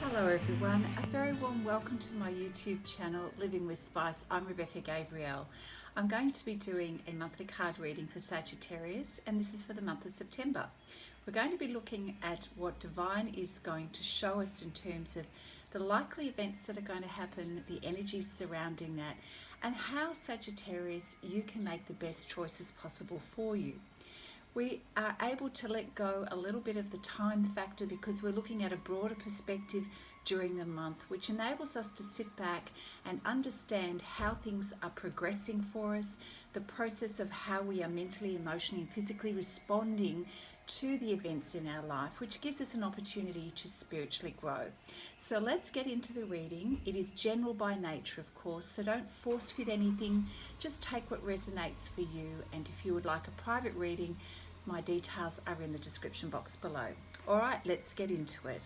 Hello everyone, a very warm welcome to my YouTube channel Living with Spice. I'm Rebecca Gabrielle. I'm going to be doing a monthly card reading for Sagittarius, and this is for the month of September. We're going to be looking at what Divine is going to show us in terms of the likely events that are going to happen, the energies surrounding that, and how, Sagittarius, you can make the best choices possible for you. We are able to let go a little bit of the time factor because we're looking at a broader perspective during the month, which enables us to sit back and understand how things are progressing for us, the process of how we are mentally, emotionally, and physically responding to the events in our life, which gives us an opportunity to spiritually grow. So let's get into the reading. It is general by nature, of course, so don't force fit anything. Just take what resonates for you, and if you would like a private reading, my details are in the description box below. All right, let's get into it.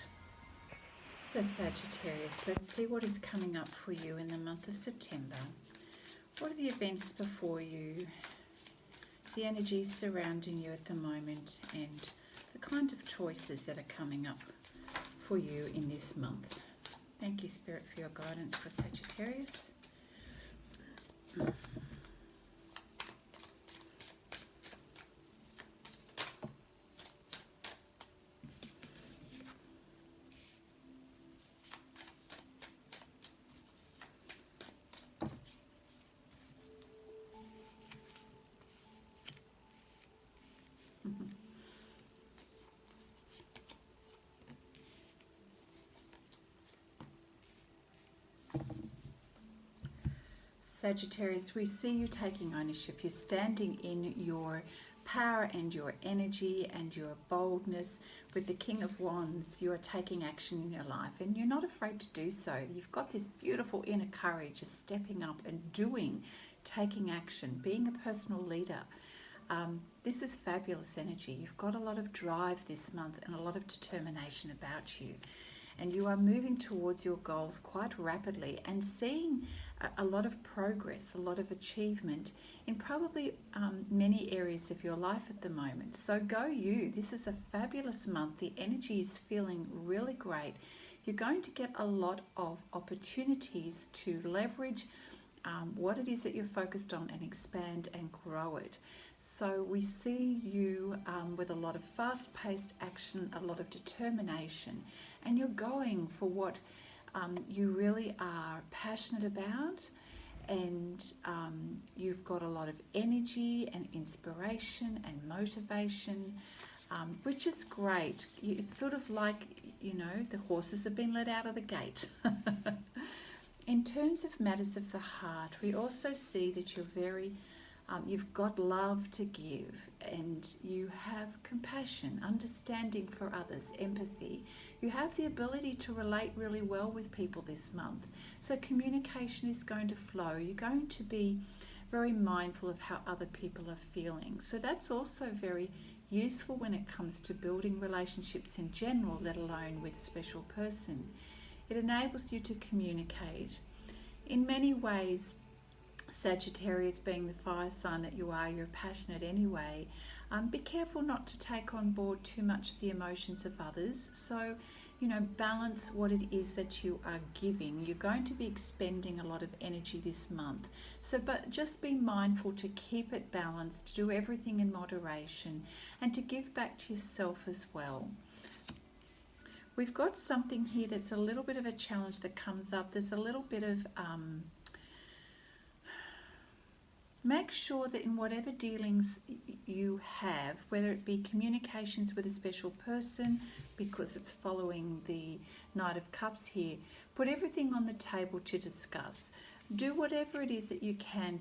So Sagittarius, let's see what is coming up for you in the month of September. What are the events before you, the energies surrounding you at the moment, and the kind of choices that are coming up for you in this month? Thank you, Spirit, for your guidance for Sagittarius. Sagittarius, we see you taking ownership. You're standing in your power and your energy and your boldness. With the King of Wands, you are taking action in your life, and you're not afraid to do so. You've got this beautiful inner courage of stepping up and doing, taking action, being a personal leader. This is fabulous energy. You've got a lot of drive this month and a lot of determination about you. And you are moving towards your goals quite rapidly and seeing a lot of progress, a lot of achievement in probably many areas of your life at the moment. So go you. This is a fabulous month. The energy is feeling really great. You're going to get a lot of opportunities to leverage what it is that you're focused on and expand and grow it. So we see you with a lot of fast-paced action, a lot of determination, and you're going for what you really are passionate about, and you've got a lot of energy and inspiration and motivation, which is great. It's sort of like, you know, the horses have been let out of the gate. In terms of matters of the heart, we also see that you're very, you've got love to give, and you have compassion, understanding for others, empathy. You have the ability to relate really well with people this month. So communication is going to flow. You're going to be very mindful of how other people are feeling. So that's also very useful when it comes to building relationships in general, let alone with a special person. It enables you to communicate. In many ways, Sagittarius, being the fire sign that you are, you're passionate anyway. Be careful not to take on board too much of the emotions of others. So, you know, balance what it is that you are giving. You're going to be expending a lot of energy this month. So, but just be mindful to keep it balanced, to do everything in moderation, and to give back to yourself as well. We've got something here that's a little bit of a challenge that comes up. There's a little bit of, make sure that in whatever dealings you have, whether it be communications with a special person, because it's following the Knight of Cups here, put everything on the table to discuss. Do whatever it is that you can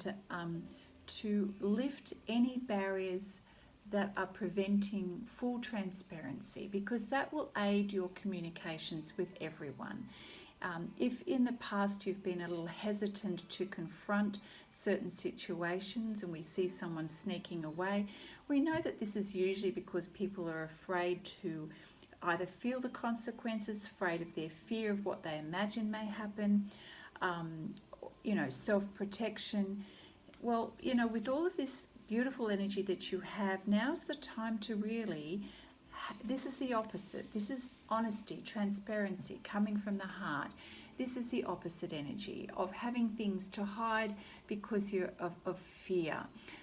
to lift any barriers that are preventing full transparency, because that will aid your communications with everyone. If in the past you've been a little hesitant to confront certain situations and we see someone sneaking away, we know that this is usually because people are afraid to either feel the consequences, afraid of their fear of what they imagine may happen, you know, self-protection. Well, you know, with all of this beautiful energy that you have, now's the time to really this is the opposite. This is honesty, transparency, coming from the heart. This is the opposite energy of having things to hide because you're of fear.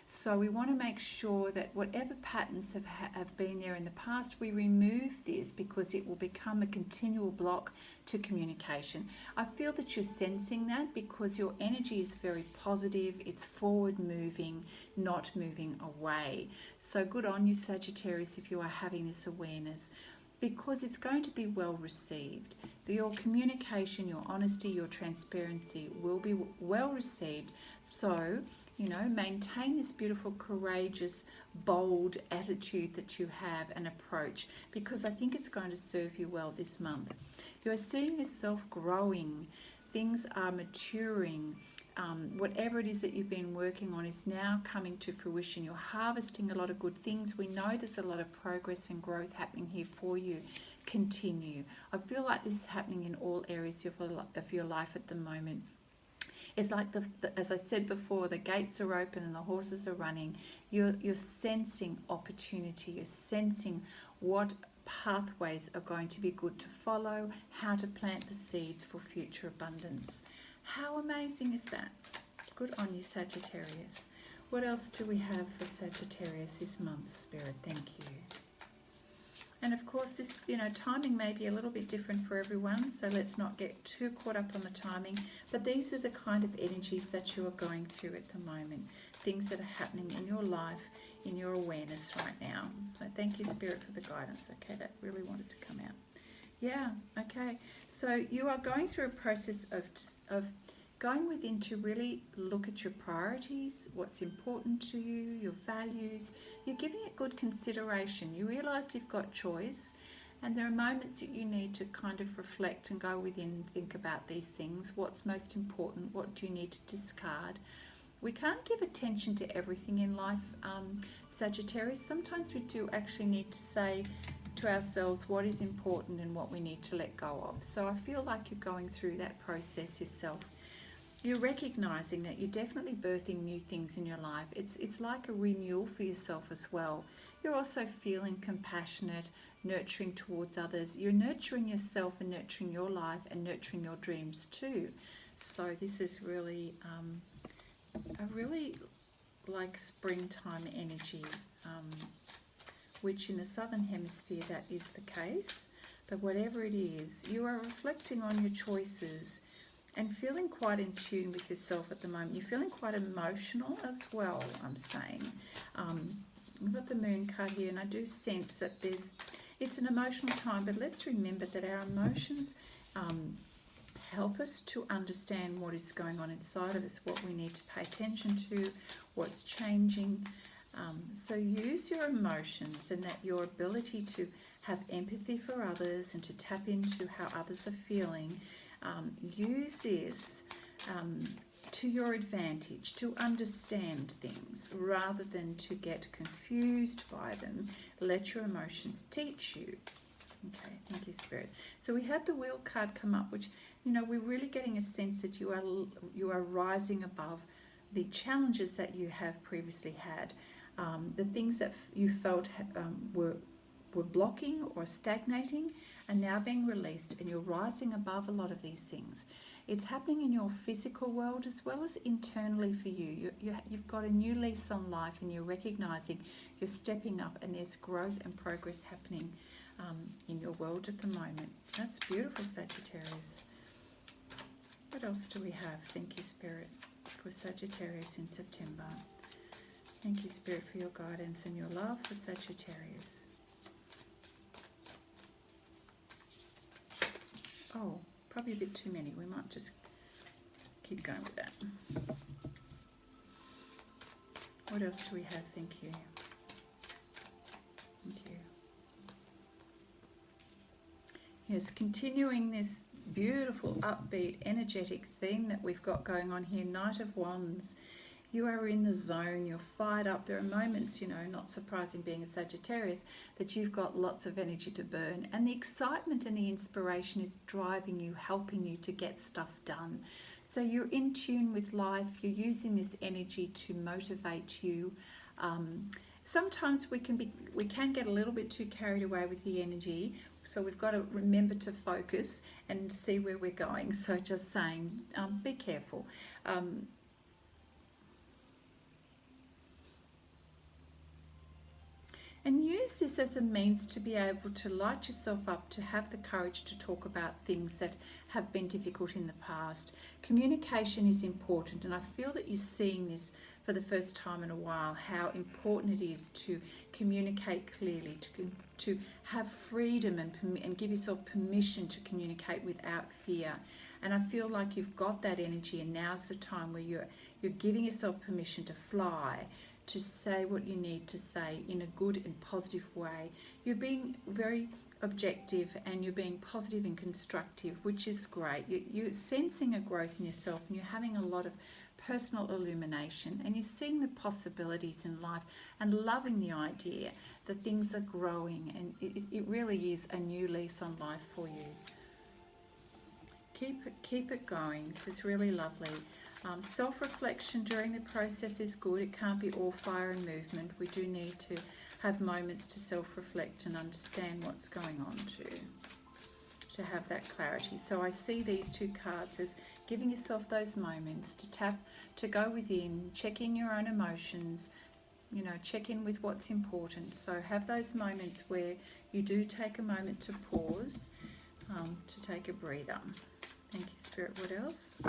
So we want to make sure that whatever patterns have been there in the past, we remove this, because it will become a continual block to communication. I feel that you're sensing that because your energy is very positive. It's forward moving, not moving away. So good on you, Sagittarius, if you are having this awareness, because it's going to be well received. Your communication, your honesty, your transparency will be well received. So, you know, maintain this beautiful, courageous, bold attitude that you have and approach, because I think it's going to serve you well this month. You are seeing yourself growing. Things are maturing. Whatever it is that you've been working on is now coming to fruition. You're harvesting a lot of good things. We know there's a lot of progress and growth happening here for you. Continue. I feel like this is happening in all areas of your life at the moment. It's like, as I said before, the gates are open and the horses are running. You're sensing opportunity. You're sensing what pathways are going to be good to follow, how to plant the seeds for future abundance. How amazing is that? Good on you, Sagittarius. What else do we have for Sagittarius this month, Spirit? Thank you. And of course, this, you know, timing may be a little bit different for everyone, so let's not get too caught up on the timing. But these are the kind of energies that you are going through at the moment, things that are happening in your life, in your awareness right now. So thank you, Spirit, for the guidance. Okay, that really wanted to come out. Yeah, okay. So you are going through a process of going within to really look at your priorities, what's important to you, your values. You're giving it good consideration. You realise you've got choice, and there are moments that you need to kind of reflect and go within and think about these things. What's most important? What do you need to discard? We can't give attention to everything in life, Sagittarius. Sometimes we do actually need to say to ourselves what is important and what we need to let go of. So I feel like you're going through that process yourself. You're recognizing that you're definitely birthing new things in your life. It's like a renewal for yourself as well. You're also feeling compassionate, nurturing towards others. You're nurturing yourself and nurturing your life and nurturing your dreams too. So this is really a really like springtime energy, which in the southern hemisphere that is the case. But whatever it is, you are reflecting on your choices and feeling quite in tune with yourself at the moment. You're feeling quite emotional as well, I'm saying. We've got the moon card here, and I do sense that it's an emotional time, but let's remember that our emotions help us to understand what is going on inside of us, what we need to pay attention to, what's changing. So use your emotions and that your ability to have empathy for others and to tap into how others are feeling. Use this to your advantage, to understand things rather than to get confused by them. Let your emotions teach you. Okay, thank you, Spirit. So we had the Wheel card come up, which, you know, we're really getting a sense that you are rising above the challenges that you have previously had. The things that you felt were blocking or stagnating are now being released, and you're rising above a lot of these things. It's happening in your physical world as well as internally for you. You've got a new lease on life, and you're recognizing you're stepping up, and there's growth and progress happening in your world at the moment. That's beautiful, Sagittarius. What else do we have? Thank you, Spirit, for Sagittarius in September. Thank you, Spirit, for your guidance and your love for Sagittarius. Oh, probably a bit too many. We might just keep going with that. What else do we have? Thank you. Thank you. Yes, continuing this beautiful, upbeat, energetic theme that we've got going on here. Knight of Wands. You are in the zone, you're fired up. There are moments, you know, not surprising being a Sagittarius, that you've got lots of energy to burn. And the excitement and the inspiration is driving you, helping you to get stuff done. So you're in tune with life. You're using this energy to motivate you. sometimes we can get a little bit too carried away with the energy, so we've got to remember to focus and see where we're going. So just saying, be careful. And use this as a means to be able to light yourself up, to have the courage to talk about things that have been difficult in the past. Communication is important, and I feel that you're seeing this for the first time in a while, how important it is to communicate clearly, to have freedom and give yourself permission to communicate without fear. And I feel like you've got that energy, and now's the time where you're giving yourself permission to fly, to say what you need to say in a good and positive way. You're being very objective and you're being positive and constructive, which is great. You're sensing a growth in yourself, and you're having a lot of personal illumination, and you're seeing the possibilities in life and loving the idea that things are growing, and it really is a new lease on life for you. Keep it going. This is really lovely. Self-reflection during the process is good. It can't be all fire and movement. We do need to have moments to self-reflect and understand what's going on to have that clarity. So I see these two cards as giving yourself those moments to tap, to go within, check in your own emotions, you know, check in with what's important. So have those moments where you do take a moment to pause, to take a breather. Thank you, Spirit. What else?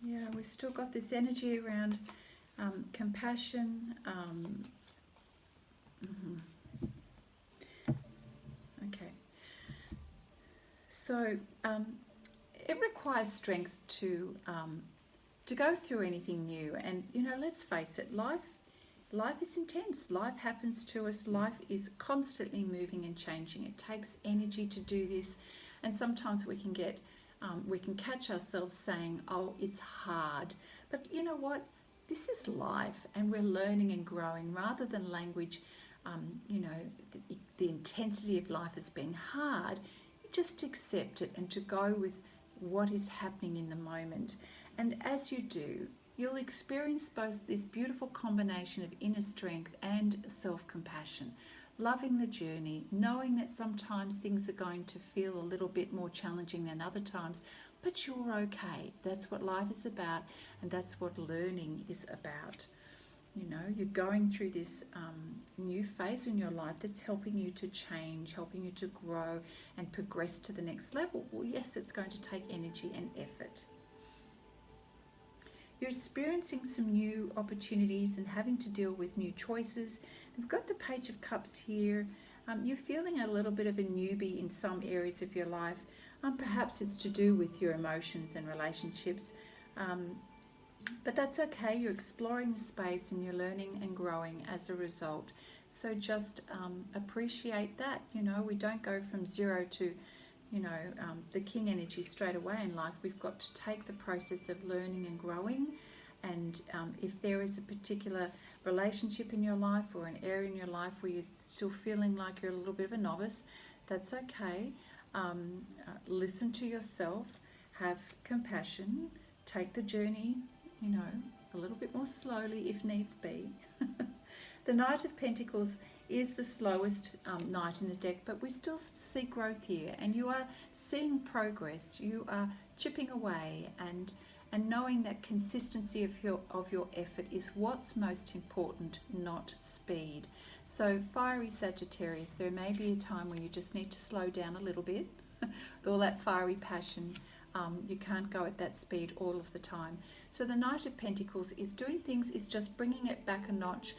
Yeah, we've still got this energy around compassion. Okay. So it requires strength to go through anything new. And, you know, let's face it, life is intense. Life happens to us. Life is constantly moving and changing. It takes energy to do this. And sometimes we can catch ourselves saying, oh, it's hard. But you know what? This is life, and we're learning and growing, rather than language, you know, the intensity of life as being hard. Just accept it and to go with what is happening in the moment. And as you do, you'll experience both this beautiful combination of inner strength and self-compassion. Loving the journey, knowing that sometimes things are going to feel a little bit more challenging than other times, but you're okay. That's what life is about, and that's what learning is about. You know, you're going through this new phase in your life that's helping you to change, helping you to grow and progress to the next level. Well, yes, it's going to take energy and effort. You're experiencing some new opportunities and having to deal with new choices. We've got the Page of Cups here. You're feeling a little bit of a newbie in some areas of your life. Perhaps it's to do with your emotions and relationships. But that's okay. You're exploring the space and you're learning and growing as a result. So just appreciate that. You know, we don't go from zero to, you know, the king energy straight away in life. We've got to take the process of learning and growing. And if there is a particular relationship in your life or an area in your life where you're still feeling like you're a little bit of a novice, that's okay. Listen to yourself, have compassion, take the journey, you know, a little bit more slowly if needs be. The Knight of Pentacles is the slowest knight in the deck, but we still see growth here, and you are seeing progress. You are chipping away and knowing that consistency of your effort is what's most important, not speed. So fiery Sagittarius, there may be a time when you just need to slow down a little bit. With all that fiery passion, you can't go at that speed all of the time. So the Knight of Pentacles is doing things, is just bringing it back a notch,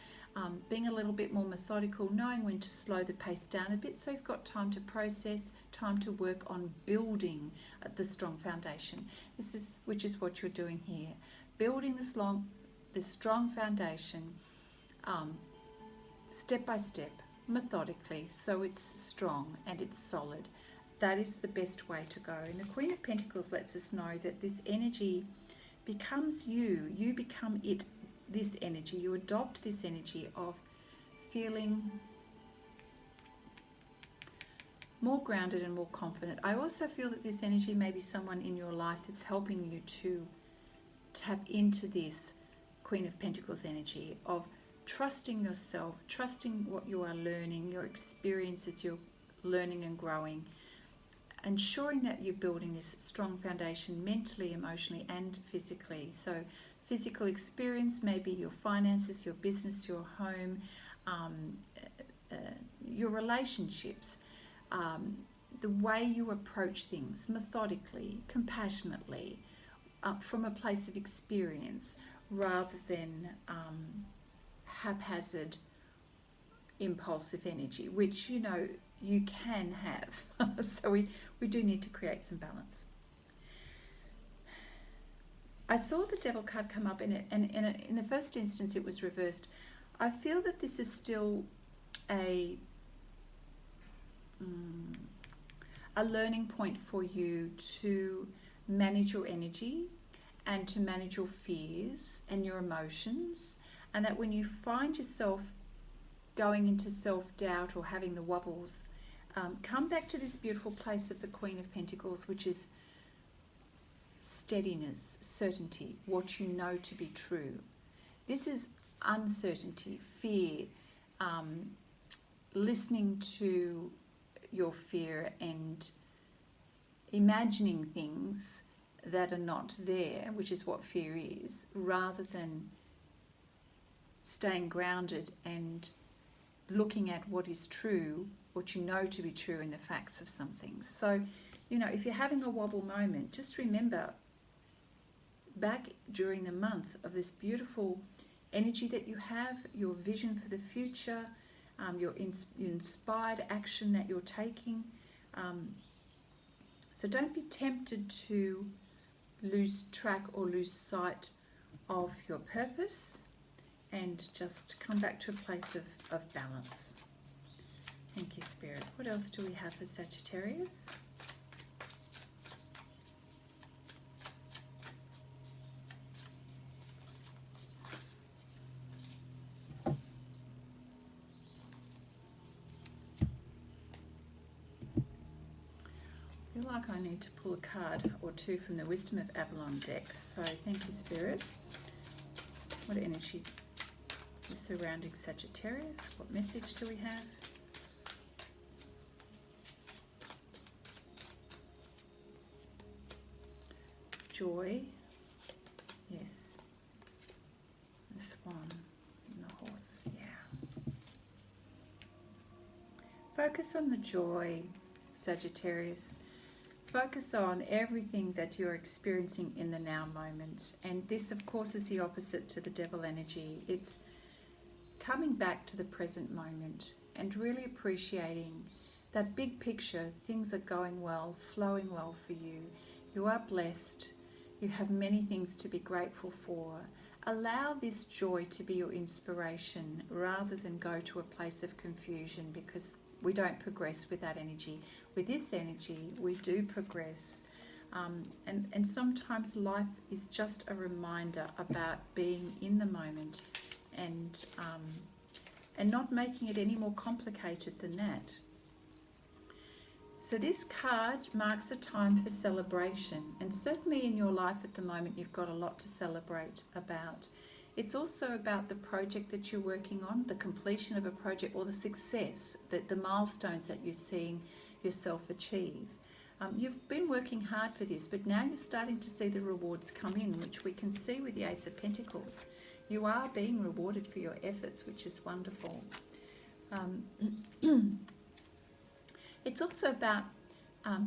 being a little bit more methodical, knowing when to slow the pace down a bit, so you've got time to process, time to work on building the strong foundation. Which is what you're doing here, building this strong foundation, step by step, methodically, so it's strong and it's solid. That is the best way to go. And the Queen of Pentacles lets us know that this energy becomes you. You become it. This energy, you adopt this energy of feeling more grounded and more confident. I also feel that this energy may be someone in your life that's helping you to tap into this Queen of Pentacles energy of trusting yourself, trusting what you are learning, your experiences, you're learning and growing, ensuring that you're building this strong foundation mentally, emotionally, and physically. So physical experience, maybe your finances, your business, your home, your relationships, the way you approach things methodically, compassionately, from a place of experience rather than haphazard, impulsive energy, which you can have. So we do need to create some balance. I saw the Devil card come up and in the first instance it was reversed. I feel that this is still a learning point for you to manage your energy and to manage your fears and your emotions, and that when you find yourself going into self-doubt or having the wobbles, come back to this beautiful place of the Queen of Pentacles, which is steadiness, certainty, what you know to be true. This is uncertainty, fear, listening to your fear and imagining things that are not there, which is what fear is, rather than staying grounded and looking at what is true, what you know to be true in the facts of some things. So, if you're having a wobble moment, just remember back during the month of this beautiful energy that you have, your vision for the future, your inspired action that you're taking. So don't be tempted to lose track or lose sight of your purpose, and just come back to a place of balance. Thank you, Spirit. What else do we have for Sagittarius? I feel like I need to pull a card or two from the Wisdom of Avalon deck. So thank you, Spirit. What energy is surrounding Sagittarius? What message do we have? Joy. Yes. The swan and the horse. Yeah. Focus on the joy, Sagittarius. Focus on everything that you're experiencing in the now moment. And this, of course, is the opposite to the Devil energy. It's coming back to the present moment and really appreciating that big picture. Things are going well, flowing well for you. You are blessed. You have many things to be grateful for. Allow this joy to be your inspiration rather than go to a place of confusion, because we don't progress with that energy. With this energy, we do progress. And sometimes life is just a reminder about being in the moment and not making it any more complicated than that. So this card marks a time for celebration, and certainly in your life at the moment you've got a lot to celebrate about. It's also about the project that you're working on, the completion of a project, or the success, the milestones that you're seeing yourself achieve. You've been working hard for this, but now you're starting to see the rewards come in, which we can see with the Ace of Pentacles. You are being rewarded for your efforts, which is wonderful. It's also about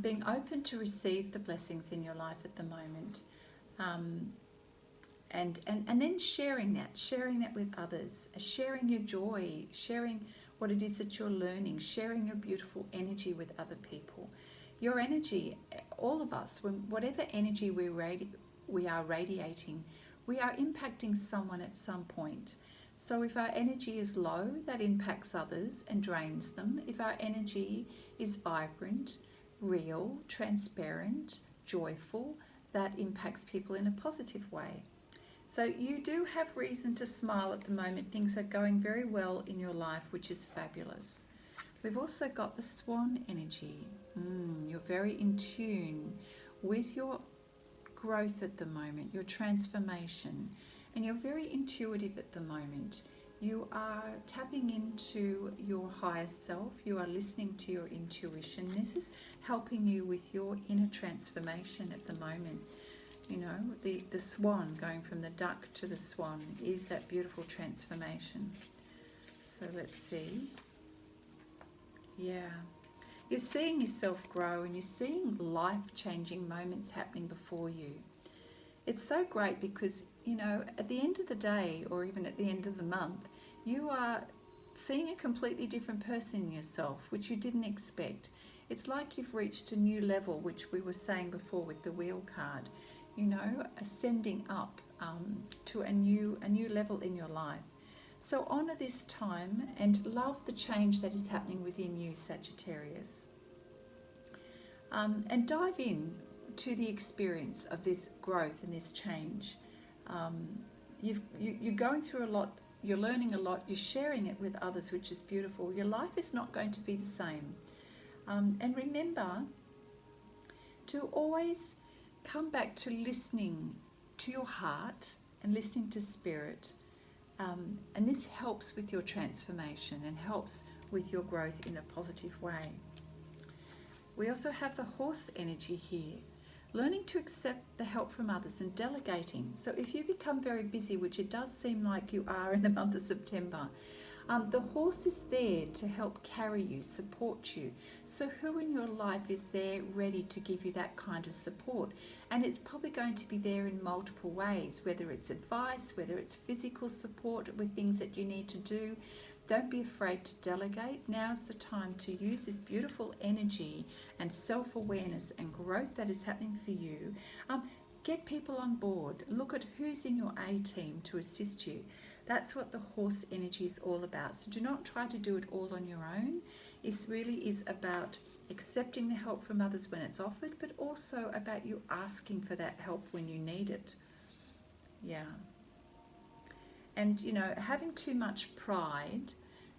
being open to receive the blessings in your life at the moment. And then sharing that with others, sharing your joy, sharing what it is that you're learning, sharing your beautiful energy with other people. Your energy, all of us, whatever energy we are radiating, we are impacting someone at some point. So if our energy is low, that impacts others and drains them. If our energy is vibrant, real, transparent, joyful, that impacts people in a positive way. So you do have reason to smile at the moment. Things are going very well in your life, which is fabulous. We've also got the swan energy. You're very in tune with your growth at the moment, your transformation, and you're very intuitive at the moment. You are tapping into your higher self. You are listening to your intuition. This is helping you with your inner transformation at the moment. You know, the swan, going from the duck to the swan, is that beautiful transformation. So let's see. Yeah. You're seeing yourself grow and you're seeing life-changing moments happening before you. It's so great because, you know, at the end of the day or even at the end of the month, you are seeing a completely different person in yourself, which you didn't expect. It's like you've reached a new level, which we were saying before with the wheel card, you know, ascending up to a new level in your life. So honour this time and love the change that is happening within you, Sagittarius. And dive in to the experience of this growth and this change. You're going through a lot, you're learning a lot, you're sharing it with others, which is beautiful. Your life is not going to be the same. And remember to always come back to listening to your heart and listening to spirit. And this helps with your transformation and helps with your growth in a positive way. We also have the horse energy here, learning to accept the help from others and delegating. So if you become very busy, which it does seem like you are in the month of September, the horse is there to help carry you, support you. So who in your life is there ready to give you that kind of support? And it's probably going to be there in multiple ways, whether it's advice, whether it's physical support with things that you need to do. Don't be afraid to delegate. Now's the time to use this beautiful energy and self-awareness and growth that is happening for you. Get people on board. Look at who's in your A team to assist you. That's what the horse energy is all about. So do not try to do it all on your own. It really is about accepting the help from others when it's offered, but also about you asking for that help when you need it. Yeah. And, you know, having too much pride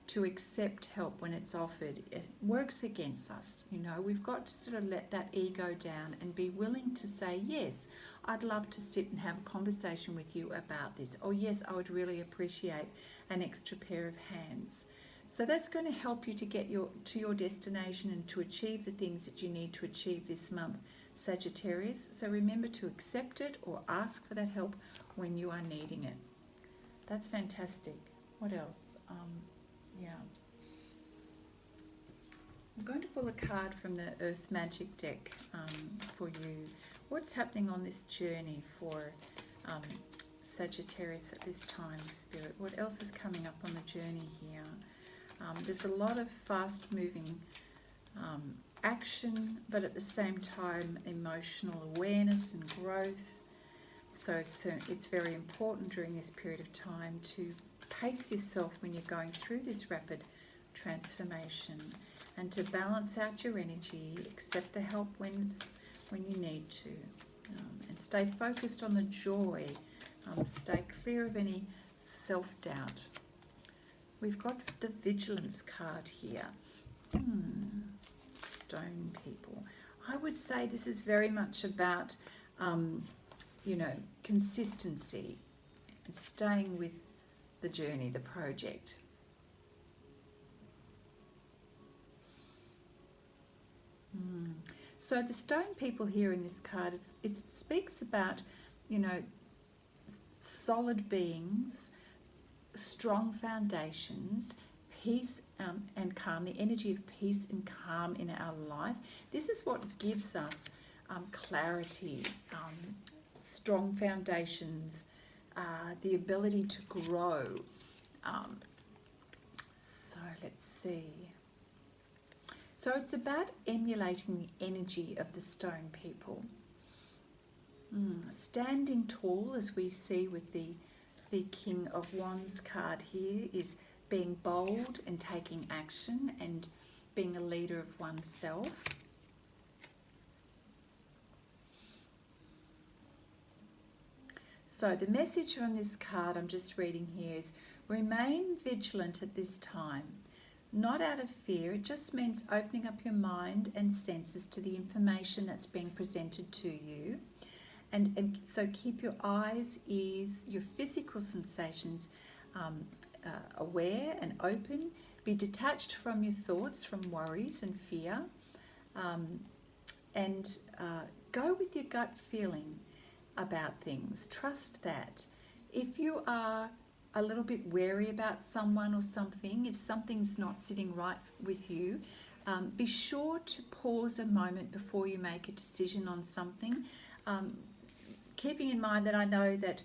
to accept help when it's offered, it works against us. You know, we've got to sort of let that ego down and be willing to say, yes, I'd love to sit and have a conversation with you about this. Or yes, I would really appreciate an extra pair of hands. So that's going to help you to get to your destination and to achieve the things that you need to achieve this month, Sagittarius. So remember to accept it or ask for that help when you are needing it. That's fantastic. What else? Yeah. I'm going to pull a card from the Earth Magic deck for you. What's happening on this journey for Sagittarius at this time, Spirit? What else is coming up on the journey here? There's a lot of fast-moving action, but at the same time, emotional awareness and growth. So it's very important during this period of time to pace yourself when you're going through this rapid transformation and to balance out your energy, accept the help when you need to, and stay focused on the joy, stay clear of any self-doubt. We've got the Vigilance card here. Stone people. I would say this is very much about you know, consistency and staying with the journey, the project. So the stone people here in this card, it speaks about, you know, solid beings, strong foundations, peace and calm, the energy of peace and calm in our life. This is what gives us clarity, strong foundations, the ability to grow. So let's see. So it's about emulating the energy of the stone people. Standing tall, as we see with the King of Wands card here, is being bold and taking action and being a leader of oneself. So the message on this card I'm just reading here is, remain vigilant at this time. not out of fear. It just means opening up your mind and senses to the information that's being presented to you. And so keep your eyes, ears, your physical sensations aware and open. Be detached from your thoughts, from worries and fear. And go with your gut feeling about things. Trust that. If you are a little bit wary about someone or something, if something's not sitting right with you, be sure to pause a moment before you make a decision on something. Keeping in mind that I know that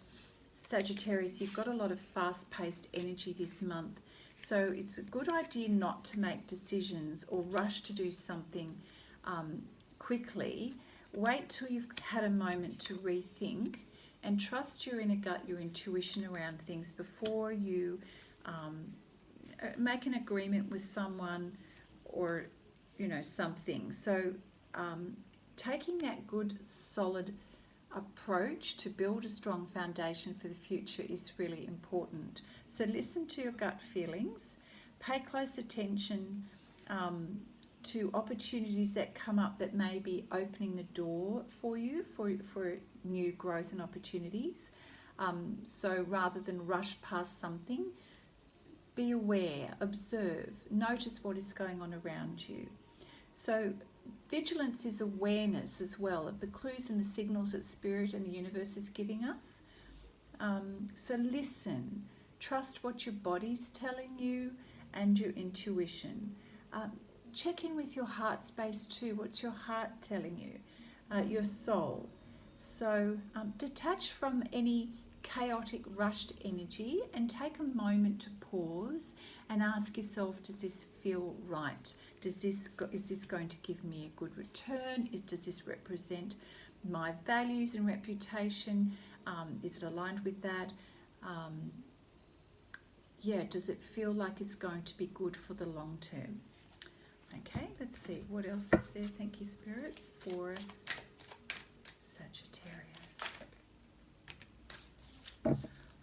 Sagittarius, you've got a lot of fast-paced energy this month. So it's a good idea not to make decisions or rush to do something quickly. Wait till you've had a moment to rethink and trust your inner gut, your intuition around things before you make an agreement with someone or, something. So taking that good, solid approach to build a strong foundation for the future is really important. So listen to your gut feelings, pay close attention to opportunities that come up that may be opening the door for you for new growth and opportunities. So rather than rush past something, be aware, observe, notice what is going on around you. So vigilance is awareness as well of the clues and the signals that Spirit and the universe is giving us. So listen, trust what your body's telling you and your intuition. Check in with your heart space too. What's your heart telling you? Your soul. So detach from any chaotic, rushed energy and take a moment to pause and ask yourself, does this feel right? Is this going to give me a good return? Does this represent my values and reputation? Is it aligned with that? Does it feel like it's going to be good for the long term? Okay, let's see. What else is there? Thank you, Spirit, for Sagittarius.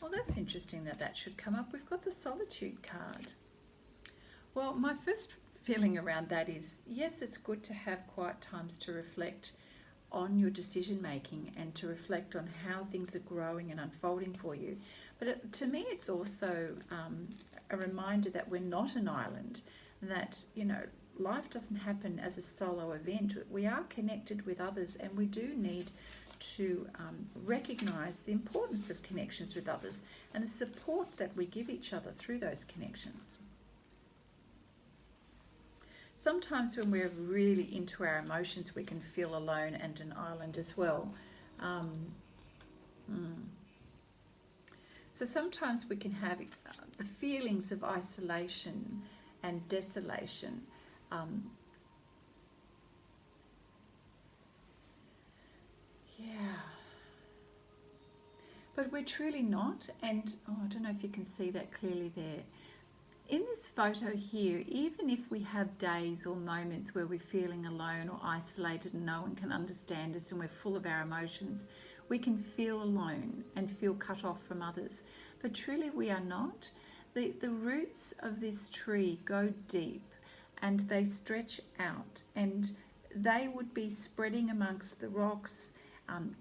Well, that's interesting that should come up. We've got the Solitude card. Well, my first feeling around that is, yes, it's good to have quiet times to reflect on your decision making and to reflect on how things are growing and unfolding for you. But to me, it's also a reminder that we're not an island, that, life doesn't happen as a solo event. We are connected with others, and we do need to recognize the importance of connections with others and the support that we give each other through those connections. Sometimes when we're really into our emotions, we can feel alone and an island as well. So sometimes we can have the feelings of isolation and desolation. But we're truly not, and I don't know if you can see that clearly there. In this photo here, even if we have days or moments where we're feeling alone or isolated and no one can understand us and we're full of our emotions, we can feel alone and feel cut off from others. But truly we are not. The roots of this tree go deep and they stretch out, and they would be spreading amongst the rocks,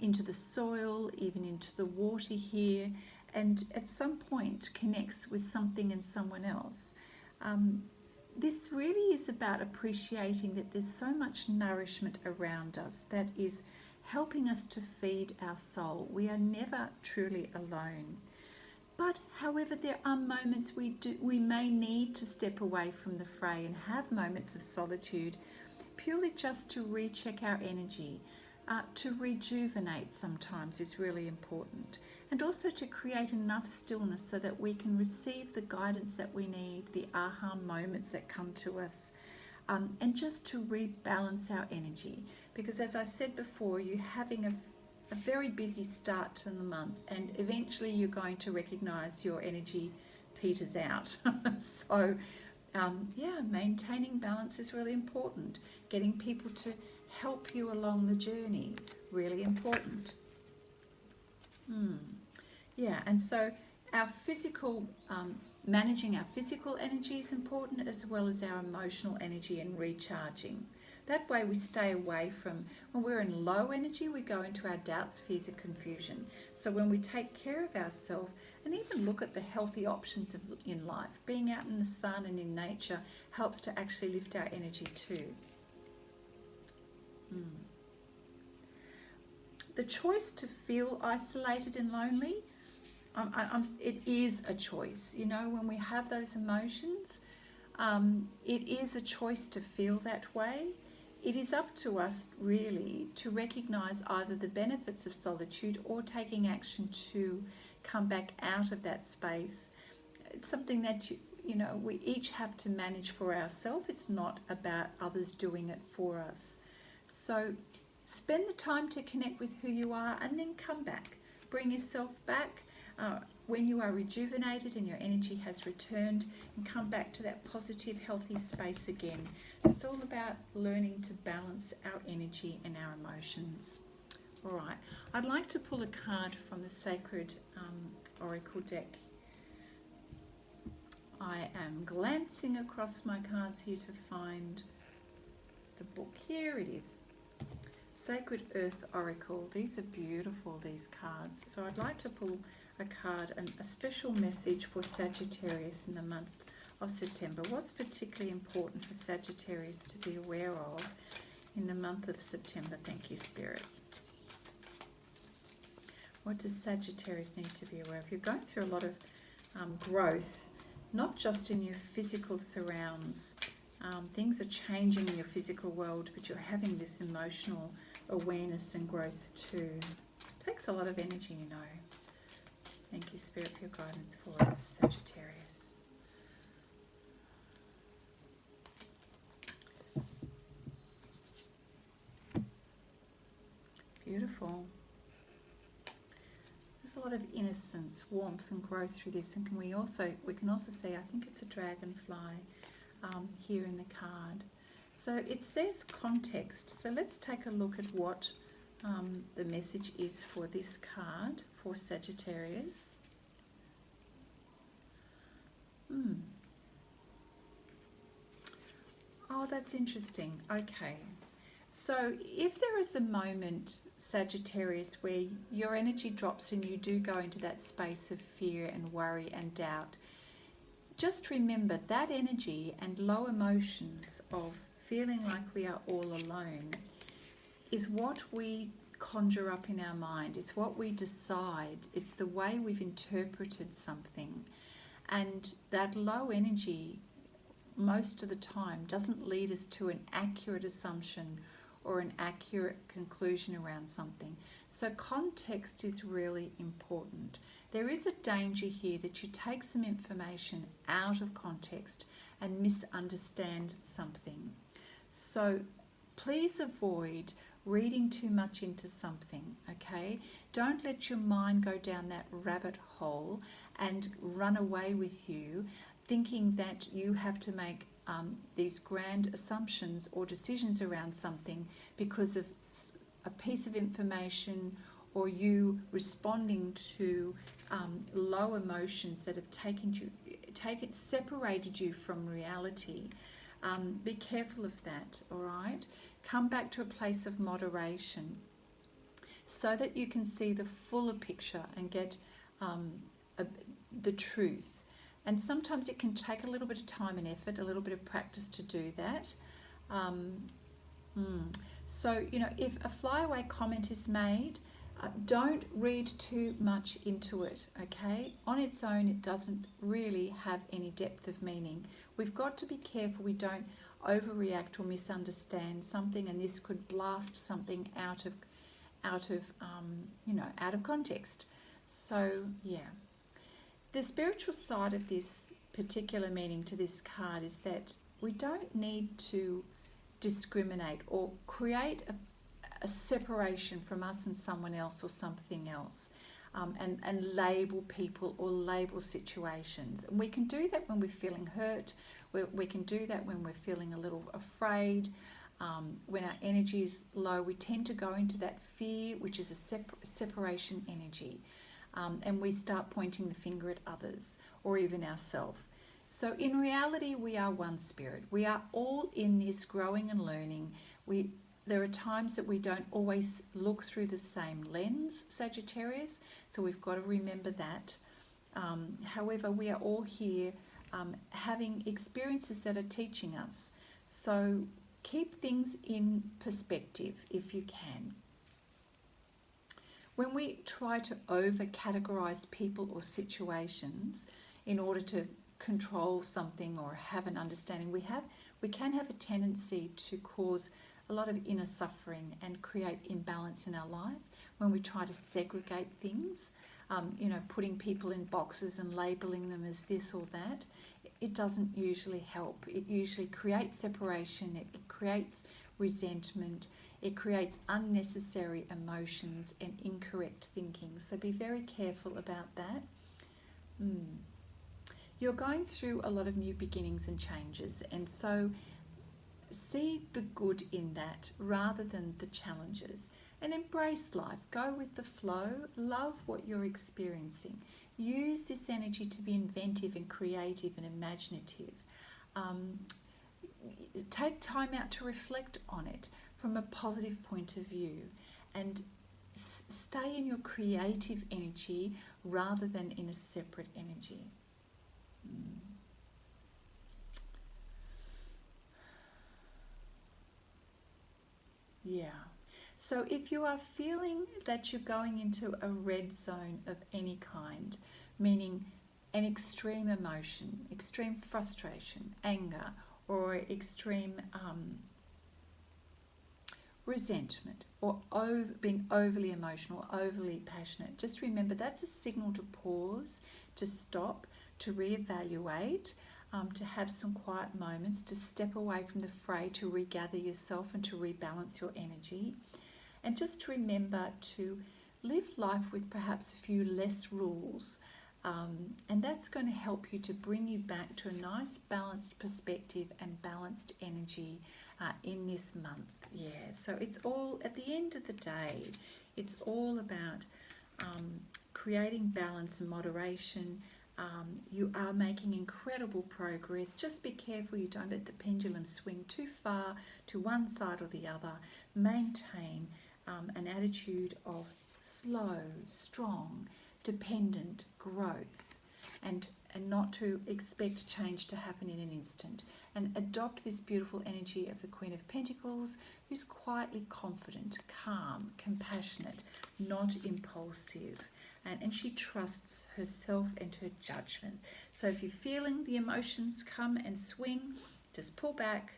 into the soil, even into the water here, and at some point connects with something and someone else. This really is about appreciating that there's so much nourishment around us that is helping us to feed our soul. We are never truly alone. But however, there are moments we may need to step away from the fray and have moments of solitude, purely just to recheck our energy. To rejuvenate sometimes is really important, and also to create enough stillness so that we can receive the guidance that we need, the aha moments that come to us, and just to rebalance our energy. Because as I said before, you're having a very busy start to the month, and eventually you're going to recognize your energy peters out. So maintaining balance is really important. Getting people to help you along the journey, really important. And so our physical Managing our physical energy is important, as well as our emotional energy and recharging. That way we stay away from, when we're in low energy, we go into our doubts, fears and confusion. So when we take care of ourselves and even look at the healthy options in life, being out in the sun and in nature helps to actually lift our energy too. The choice to feel isolated and lonely, it is a choice. You know, when we have those emotions, it is a choice to feel that way. It is up to us really to recognise either the benefits of solitude or taking action to come back out of that space. It's something that we each have to manage for ourselves. It's not about others doing it for us. So spend the time to connect with who you are and then come back. Bring yourself back when you are rejuvenated and your energy has returned, and come back to that positive, healthy space again. It's all about learning to balance our energy and our emotions. All right, I'd like to pull a card from the Sacred Oracle deck. I am glancing across my cards here to find the book. Here it is. Sacred Earth Oracle. These are beautiful, these cards. So I'd like to pull a card and a special message for Sagittarius in the month of September. What's particularly important for Sagittarius to be aware of in the month of September? Thank you, Spirit. What does Sagittarius need to be aware of? You're going through a lot of growth, not just in your physical surrounds. Things are changing in your physical world, but you're having this emotional awareness and growth too. It takes a lot of energy, you know. Thank you, Spirit, for your guidance for Sagittarius. Beautiful. There's a lot of innocence, warmth and growth through this. And we can also see, I think it's a dragonfly here in the card. So it says context. So let's take a look at what the message is for this card for Sagittarius. Oh, that's interesting. Okay. So if there is a moment, Sagittarius, where your energy drops and you do go into that space of fear and worry and doubt, just remember that energy and low emotions of feeling like we are all alone is what we conjure up in our mind. It's what we decide. It's the way we've interpreted something. And that low energy, most of the time, doesn't lead us to an accurate assumption or an accurate conclusion around something. So context is really important. There is a danger here that you take some information out of context and misunderstand something. So please avoid reading too much into something, okay? Don't let your mind go down that rabbit hole and run away with you, thinking that you have to make these grand assumptions or decisions around something because of a piece of information or you responding to low emotions that have separated you from reality. Be careful of that, all right? Come back to a place of moderation so that you can see the fuller picture and get the truth. And sometimes it can take a little bit of time and effort, a little bit of practice to do that. So, if a flyaway comment is made, don't read too much into it, okay? On its own, it doesn't really have any depth of meaning. We've got to be careful we don't overreact or misunderstand something, and this could blast something out of context. So, yeah. The spiritual side of this particular meaning to this card is that we don't need to discriminate or create a separation from us and someone else or something else, and label people or label situations. And we can do that when we're feeling hurt. We can do that when we're feeling a little afraid. When our energy is low, we tend to go into that fear, which is a separation energy. and we start pointing the finger at others or even ourselves. So in reality, we are one spirit. We are all in this growing and learning. There are times that we don't always look through the same lens, Sagittarius, so we've got to remember that. However, we are all here having experiences that are teaching us. So keep things in perspective if you can. When we try to over-categorize people or situations in order to control something or have an understanding, we can have a tendency to cause a lot of inner suffering and create imbalance in our life when we try to segregate things, putting people in boxes and labeling them as this or that. It doesn't usually help. It usually creates separation, it creates resentment, it creates unnecessary emotions and incorrect thinking. So be very careful about that. You're going through a lot of new beginnings and changes, and so see the good in that rather than the challenges, and embrace life. Go with the flow. Love what you're experiencing. Use this energy to be inventive and creative and imaginative. Take time out to reflect on it from a positive point of view, and stay in your creative energy rather than in a separate energy. Yeah. So if you are feeling that you're going into a red zone of any kind, meaning an extreme emotion, extreme frustration, anger, or extreme resentment, or being overly emotional, overly passionate, just remember that's a signal to pause, to stop, to reevaluate, to have some quiet moments, to step away from the fray, to regather yourself and to rebalance your energy. And just to remember to live life with perhaps a few less rules, and that's going to help you to bring you back to a nice balanced perspective and balanced energy in this month. Yeah, so it's all, at the end of the day, it's all about creating balance and moderation. You are making incredible progress. Just be careful you don't let the pendulum swing too far to one side or the other. Maintain an attitude of slow, strong, dependent growth, and not to expect change to happen in an instant. And adopt this beautiful energy of the Queen of Pentacles, who's quietly confident, calm, compassionate, not impulsive. And she trusts herself and her judgment. So if you're feeling the emotions come and swing, just pull back,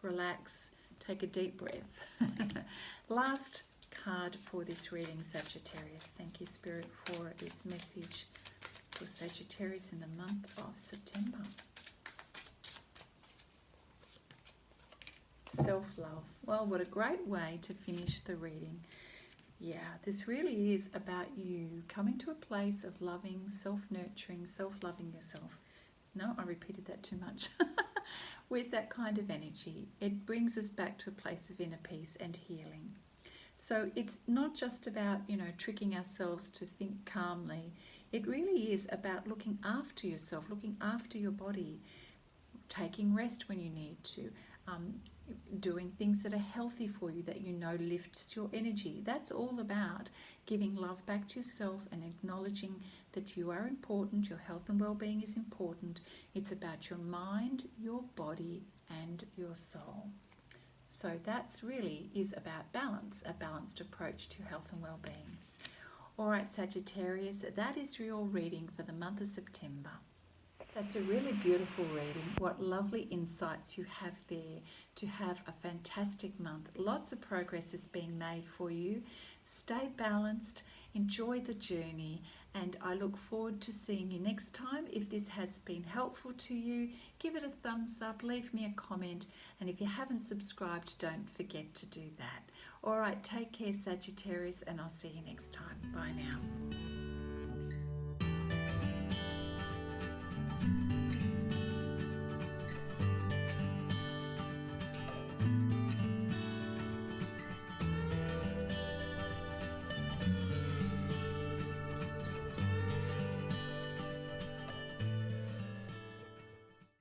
relax, take a deep breath. Last card for this reading, Sagittarius. Thank you, Spirit, for this message for Sagittarius in the month of September. Self-love. Well, what a great way to finish the reading. Yeah, this really is about you coming to a place of loving, self-nurturing, self-loving yourself. No, I repeated that too much. With that kind of energy, it brings us back to a place of inner peace and healing. So it's not just about, tricking ourselves to think calmly. It really is about looking after yourself, looking after your body, taking rest when you need to, doing things that are healthy for you, that lifts your energy. That's all about giving love back to yourself and acknowledging that you are important, your health and well-being is important. It's about your mind, your body, and your soul. So that's really is about balance, a balanced approach to health and well-being. All right, Sagittarius, that is your reading for the month of September. That's a really beautiful reading. What lovely insights you have there to have a fantastic month. Lots of progress is being made for you. Stay balanced, enjoy the journey, and I look forward to seeing you next time. If this has been helpful to you, give it a thumbs up, leave me a comment, and if you haven't subscribed, don't forget to do that. All right, take care, Sagittarius, and I'll see you next time. Bye now.